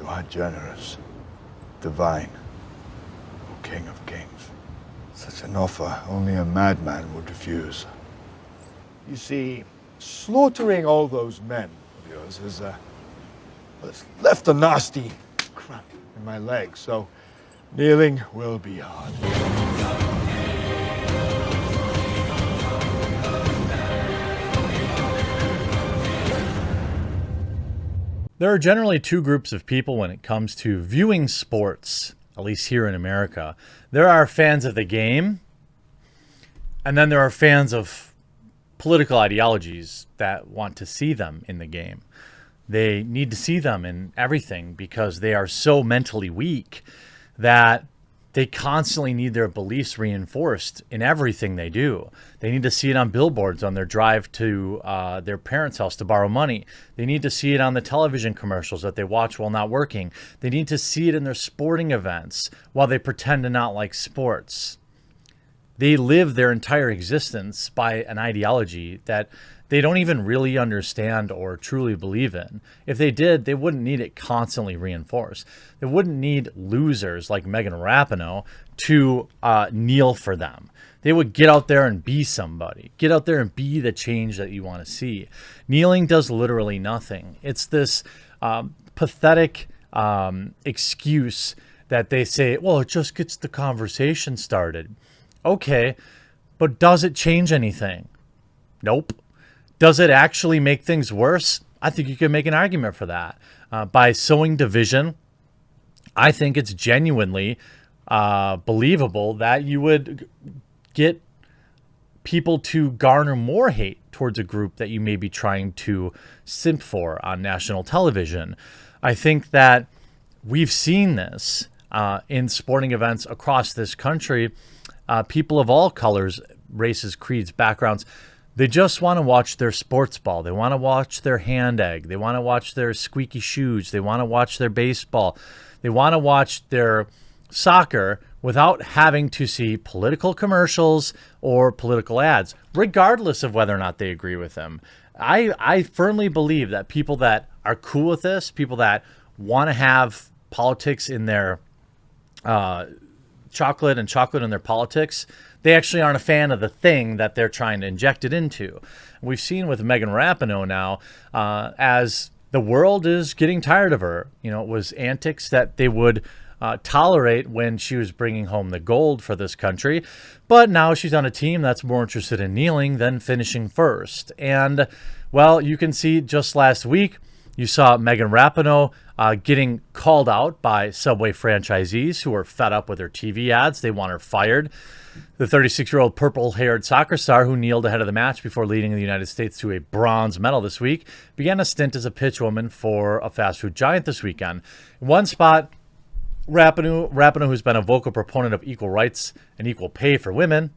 are generous, divine, O King of Kings. Such an offer only a madman would refuse. You see, slaughtering all those men of yours has left a nasty cramp in my leg, so kneeling will be hard. There are generally two groups of people when it comes to viewing sports, at least here in America. There are fans of the game, and then there are fans of political ideologies that want to see them in the game. They need to see them in everything because they are so mentally weak that they constantly need their beliefs reinforced in everything they do. They need to see it on billboards on their drive to their parents' house to borrow money. They need to see it on the television commercials that they watch while not working. They need to see it in their sporting events while they pretend to not like sports. They live their entire existence by an ideology that they don't even really understand or truly believe in. If they did, they wouldn't need it constantly reinforced. They wouldn't need losers like Megan Rapinoe to kneel for them. They would get out there and be somebody. Get out there and be the change that you want to see. Kneeling does literally nothing. It's this pathetic excuse that they say, well, it just gets the conversation started. Okay, but does it change anything? Nope. Does it actually make things worse? I think you can make an argument for that. By sowing division, I think it's genuinely believable that you would get people to garner more hate towards a group that you may be trying to simp for on national television. I think that we've seen this in sporting events across this country. People of all colors, races, creeds, backgrounds, they just want to watch their sports ball. They want to watch their hand egg. They want to watch their squeaky shoes. They want to watch their baseball. They want to watch their soccer without having to see political commercials or political ads, regardless of whether or not they agree with them. I firmly believe that people that are cool with this, people that want to have politics in their chocolate and chocolate in their politics, they actually aren't a fan of the thing that they're trying to inject it into. We've seen with Megan Rapinoe now, as the world is getting tired of her. You know, it was antics that they would tolerate when she was bringing home the gold for this country. But now she's on a team that's more interested in kneeling than finishing first. And, well, you can see just last week, you saw Megan Rapinoe getting called out by Subway franchisees who are fed up with her TV ads. They want her fired. The 36-year-old purple-haired soccer star who kneeled ahead of the match before leading the United States to a bronze medal this week began a stint as a pitchwoman for a fast food giant this weekend. In one spot, Rapinoe, who's been a vocal proponent of equal rights and equal pay for women,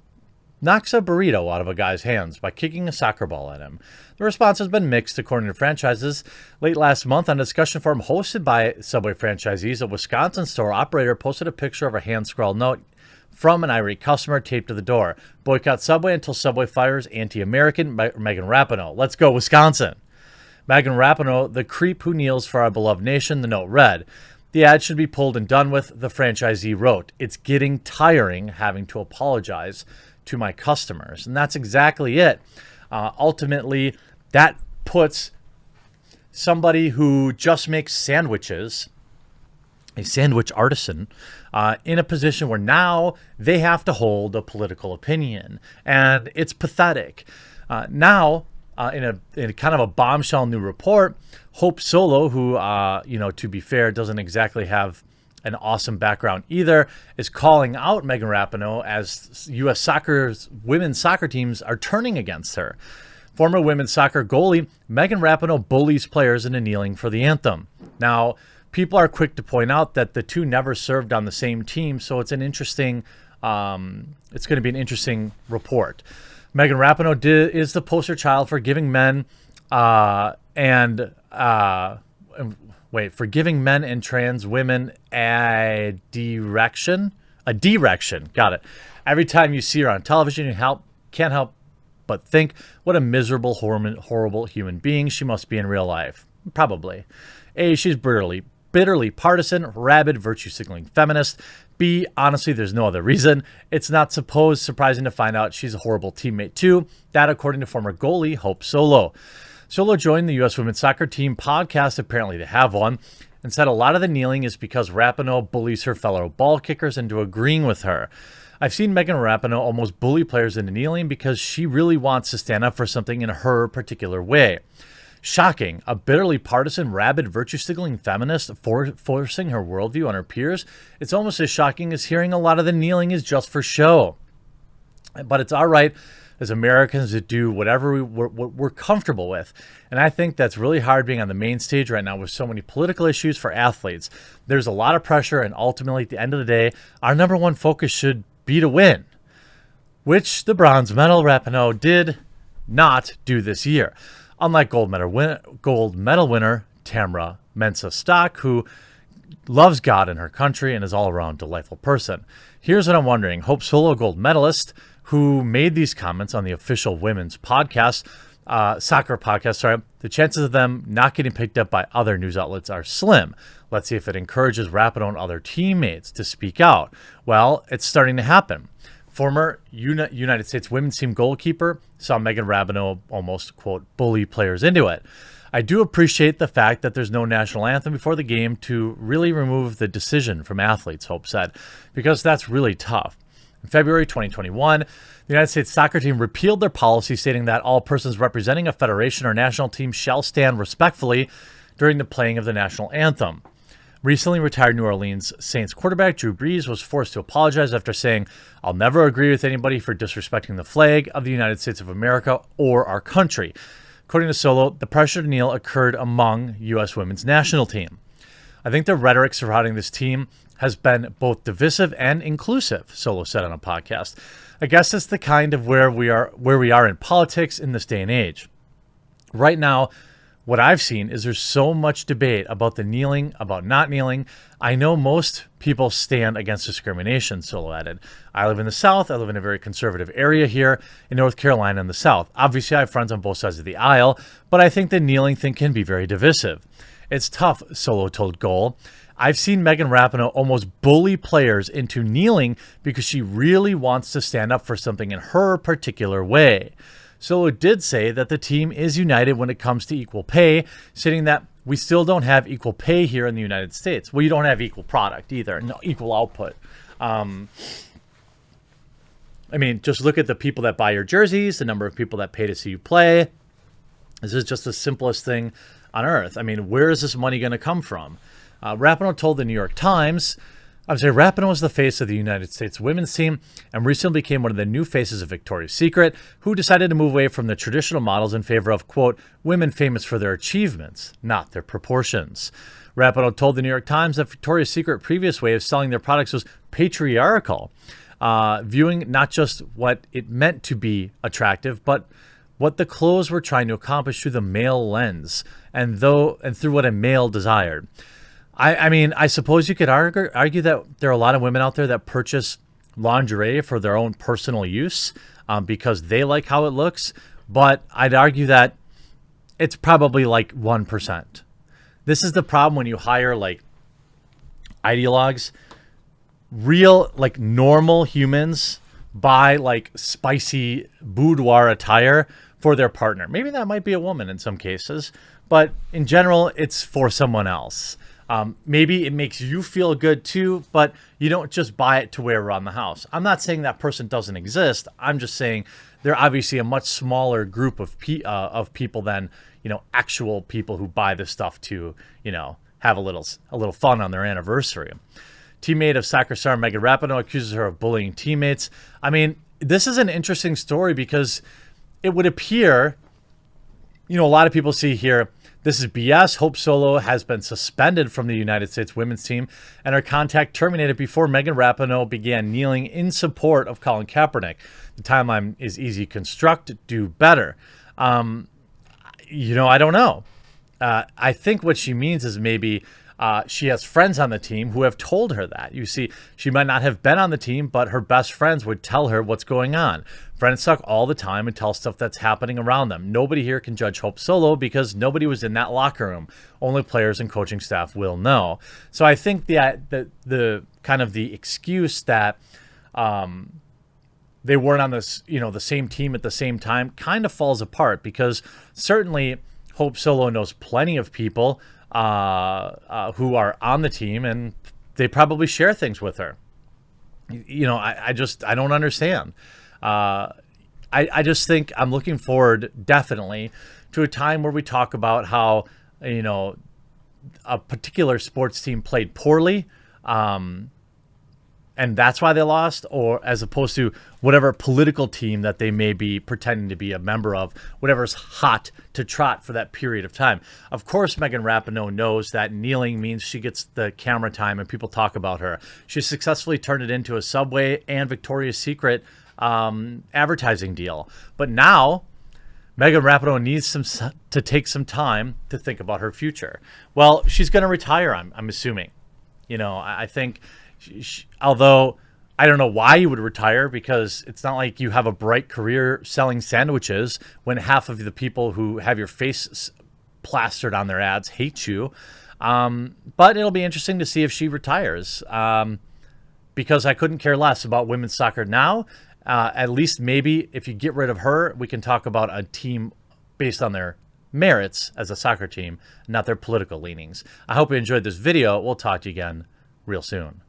knocks a burrito out of a guy's hands by kicking a soccer ball at him. The response has been mixed, according to franchises. Late last month, on a discussion forum hosted by Subway franchisees, a Wisconsin store operator posted a picture of a hand-scrawled note from an irate customer taped to the door. Boycott Subway until Subway fires anti-American Megan Rapinoe. Let's go, Wisconsin. Megan Rapinoe, the creep who kneels for our beloved nation, the note read. The ad should be pulled and done with, the franchisee wrote. It's getting tiring having to apologize to my customers. And that's exactly it. Ultimately, that puts somebody who just makes sandwiches, a sandwich artisan, in a position where now they have to hold a political opinion. And it's pathetic. Now, in a kind of a bombshell new report, Hope Solo, who, to be fair, doesn't exactly have an awesome background either, is calling out Megan Rapinoe as U.S. women's soccer teams are turning against her. Former women's soccer goalie Megan Rapinoe bullies players into kneeling for the anthem. Now, people are quick to point out that the two never served on the same team, so it's an interesting. It's going to be an interesting report. Megan Rapinoe is the poster child for giving men for giving men and trans women a direction. Got it. Every time you see her on television, you can't help but think, what a miserable, horrible human being she must be in real life. Probably. A, she's brutally bitterly partisan, rabid, virtue-signaling feminist. B, honestly, there's no other reason. It's not surprising to find out she's a horrible teammate too. That, according to former goalie Hope Solo. Solo joined the U.S. Women's Soccer Team podcast, apparently they have one, and said a lot of the kneeling is because Rapinoe bullies her fellow ball kickers into agreeing with her. I've seen Megan Rapinoe almost bully players into kneeling because she really wants to stand up for something in her particular way. Shocking. A bitterly partisan, rabid, virtue-signaling feminist forcing her worldview on her peers. It's almost as shocking as hearing a lot of the kneeling is just for show. But it's all right as Americans to do whatever we're comfortable with. And I think that's really hard being on the main stage right now with so many political issues for athletes. There's a lot of pressure, and ultimately, at the end of the day, our number one focus should be to win, which the bronze medal Rapinoe did not do this year. Unlike gold medal winner Tamara Mensah-Stock, who loves God and her country and is all around delightful person. Here's what I'm wondering. Hope Solo, gold medalist, who made these comments on the official women's podcast, soccer podcast, the chances of them not getting picked up by other news outlets are slim. Let's see if it encourages Rapinoe and other teammates to speak out. Well, it's starting to happen. Former United States women's team goalkeeper saw Megan Rapinoe almost, quote, bully players into it. I do appreciate the fact that there's no national anthem before the game to really remove the decision from athletes, Hope said, because that's really tough. In February 2021, the United States soccer team repealed their policy stating that all persons representing a federation or national team shall stand respectfully during the playing of the national anthem. Recently retired New Orleans Saints quarterback Drew Brees was forced to apologize after saying, "I'll never agree with anybody for disrespecting the flag of the United States of America or our country." According to Solo, the pressure to kneel occurred among U.S. women's national team. I think the rhetoric surrounding this team has been both divisive and inclusive, Solo said on a podcast. I guess it's the kind of where we are in politics in this day and age. Right now, what I've seen is there's so much debate about the kneeling, about not kneeling. I know most people stand against discrimination, Solo added. I live in the South. I live in a very conservative area here in North Carolina in the South. Obviously, I have friends on both sides of the aisle, but I think the kneeling thing can be very divisive. It's tough, Solo told Goal. I've seen Megan Rapinoe almost bully players into kneeling because she really wants to stand up for something in her particular way. Solo did say that the team is united when it comes to equal pay, stating that we still don't have equal pay here in the United States. Well, you don't have equal product either, no equal output. I mean, just look at the people that buy your jerseys, the number of people that pay to see you play. This is just the simplest thing on earth. I mean, where is this money going to come from? Rapinoe told the New York Times, Rapinoe is the face of the United States women's team and recently became one of the new faces of Victoria's Secret, who decided to move away from the traditional models in favor of, quote, women famous for their achievements, not their proportions. Rapinoe told the New York Times that Victoria's Secret previous way of selling their products was patriarchal, viewing not just what it meant to be attractive, but what the clothes were trying to accomplish through the male lens and through what a male desired. I mean, I suppose you could argue that there are a lot of women out there that purchase lingerie for their own personal use because they like how it looks. But I'd argue that it's probably like 1%. This is the problem when you hire like ideologues. Real, like normal humans buy like spicy boudoir attire for their partner. Maybe that might be a woman in some cases, but in general, it's for someone else. Maybe it makes you feel good too, but you don't just buy it to wear around the house. I'm not saying that person doesn't exist. I'm just saying they're obviously a much smaller group of people than, actual people who buy this stuff to, have a little fun on their anniversary. Teammate of soccer star Megan Rapinoe accuses her of bullying teammates. I mean, this is an interesting story because it would appear, a lot of people see here, this is BS. Hope Solo has been suspended from the United States women's team and her contract terminated before Megan Rapinoe began kneeling in support of Colin Kaepernick. The timeline is easy to construct, do better. I don't know. I think what she means is maybe She has friends on the team who have told her that. You see, she might not have been on the team, but her best friends would tell her what's going on. Friends talk all the time and tell stuff that's happening around them. Nobody here can judge Hope Solo because nobody was in that locker room. Only players and coaching staff will know. So I think the kind of the excuse that they weren't on this, the same team at the same time kind of falls apart, because certainly Hope Solo knows plenty of people who are on the team, and they probably share things with her. I don't understand. I just think I'm looking forward definitely to a time where we talk about how, a particular sports team played poorly, and that's why they lost, or as opposed to whatever political team that they may be pretending to be a member of, whatever's hot to trot for that period of time. Of course, Megan Rapinoe knows that kneeling means she gets the camera time and people talk about her. She successfully turned it into a Subway and Victoria's Secret advertising deal. But now, Megan Rapinoe needs to take some time to think about her future. Well, she's going to retire, I'm assuming. I think... although I don't know why you would retire, because it's not like you have a bright career selling sandwiches when half of the people who have your face plastered on their ads hate you. But it'll be interesting to see if she retires, because I couldn't care less about women's soccer now. At least maybe if you get rid of her, we can talk about a team based on their merits as a soccer team, not their political leanings. I hope you enjoyed this video. We'll talk to you again real soon.